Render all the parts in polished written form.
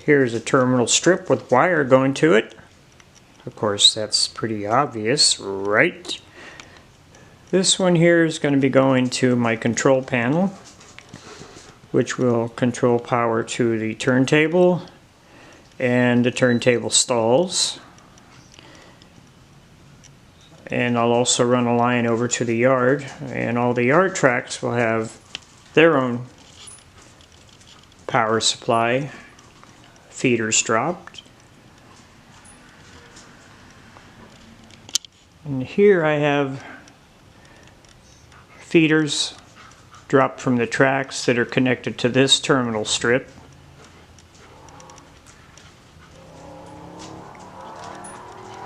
Here's a terminal strip with wire going to it. Of course, that's pretty obvious, right? This one here is going to be going to my control panel, which will control power to the turntable and the turntable stalls. And I'll also run a line over to the yard, and all the yard tracks will have their own power supply feeders dropped. And here I have feeders dropped from the tracks that are connected to this terminal strip.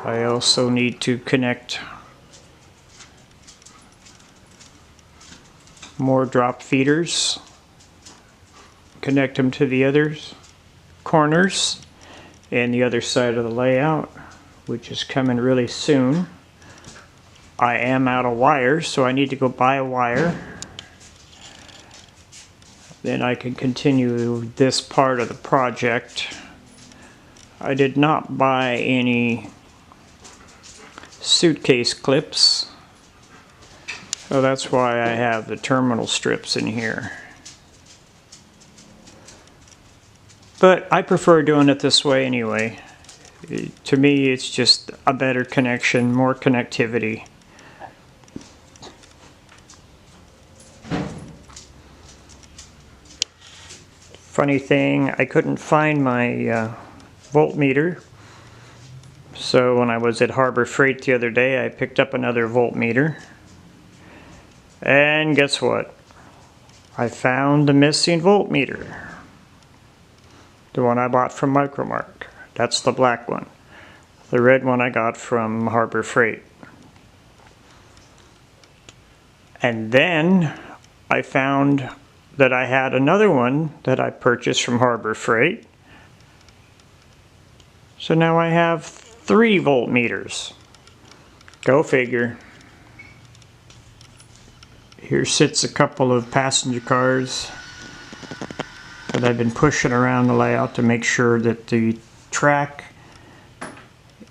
I also need to connect more drop feeders, connect them to the other corners and the other side of the layout, which is coming really soon. I am out of wire, so I need to go buy a wire. Then I can continue this part of the project. I did not buy any suitcase clips, so that's why I have the terminal strips in here. But I prefer doing it this way anyway. To me, it's just a better connection, more connectivity. Funny thing, I couldn't find my voltmeter. So when I was at Harbor Freight the other day, I picked up another voltmeter. And guess what? I found the missing voltmeter. The one I bought from Micromark. That's the black one. The red one I got from Harbor Freight. And then I found that I had another one that I purchased from Harbor Freight. So now I have 3 voltmeters. Go figure. Here sits a couple of passenger cars that I've been pushing around the layout to make sure that the track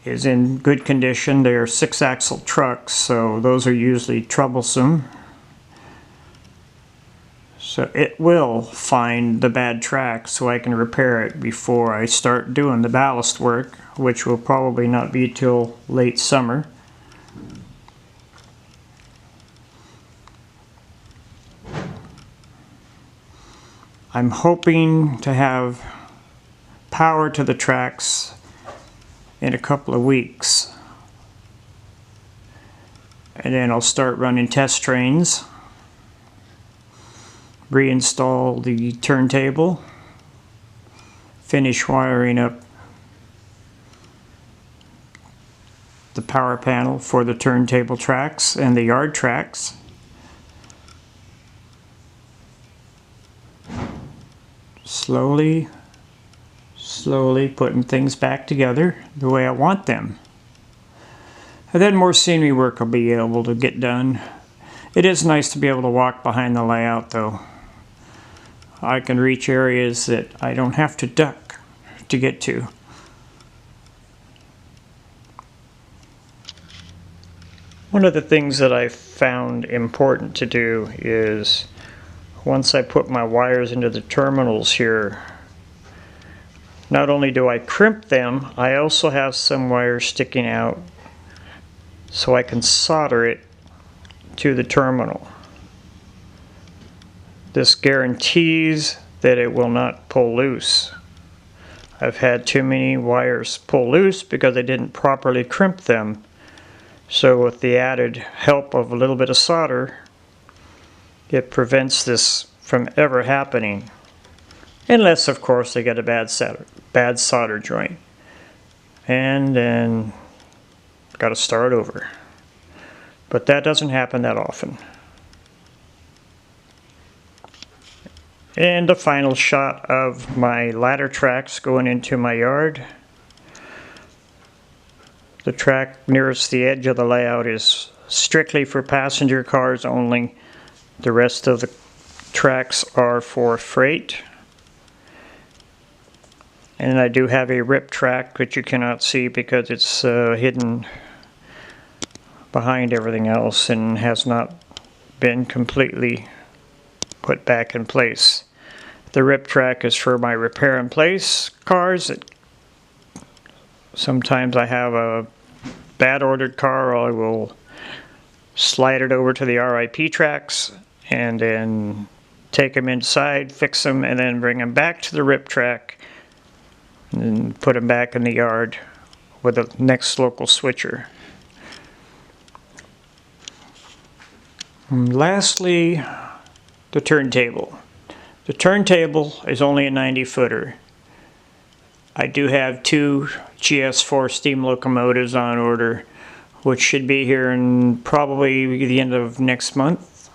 is in good condition. They are 6-axle trucks, so those are usually troublesome. So it will find the bad track so I can repair it before I start doing the ballast work, which will probably not be till late summer. I'm hoping to have power to the tracks in a couple of weeks. And then I'll start running test trains, reinstall the turntable, finish wiring up the power panel for the turntable tracks and the yard tracks. Slowly putting things back together the way I want them. And then more scenery work will be able to get done. It is nice to be able to walk behind the layout though. I can reach areas that I don't have to duck to get to. One of the things that I found important to do is once I put my wires into the terminals here, not only do I crimp them, I also have some wires sticking out so I can solder it to the terminal. This guarantees that it will not pull loose. I've had too many wires pull loose because I didn't properly crimp them. So with the added help of a little bit of solder, it prevents this from ever happening. Unless, of course, they get a bad solder joint. And then got to start over. But that doesn't happen that often. And the final shot of my ladder tracks going into my yard. The track nearest the edge of the layout is strictly for passenger cars only. The rest of the tracks are for freight. And I do have a rip track, which you cannot see because it's hidden behind everything else and has not been completely put back in place. The rip track is for my repair and place cars. Sometimes I have a bad ordered car, I will slide it over to the RIP tracks and then take them inside, fix them, and then bring them back to the rip track and then put them back in the yard with the next local switcher. And lastly, the turntable. The turntable is only a 90-footer. I do have 2 GS4 steam locomotives on order, which should be here in probably the end of next month.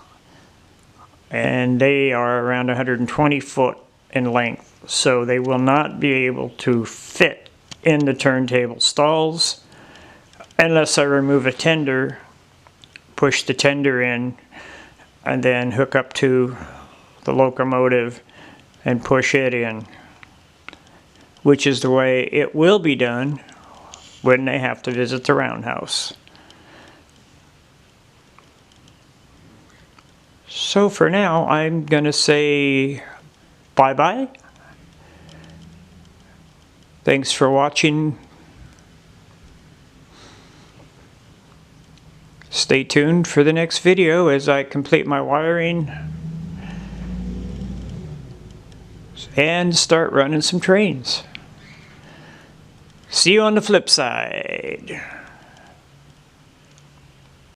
And they are around 120 foot in length, so they will not be able to fit in the turntable stalls unless I remove a tender, push the tender in, and then hook up to the locomotive and push it in, which is the way it will be done when they have to visit the roundhouse. So for now, I'm gonna say bye-bye. Thanks for watching. Stay tuned for the next video as I complete my wiring and start running some trains. See you on the flip side.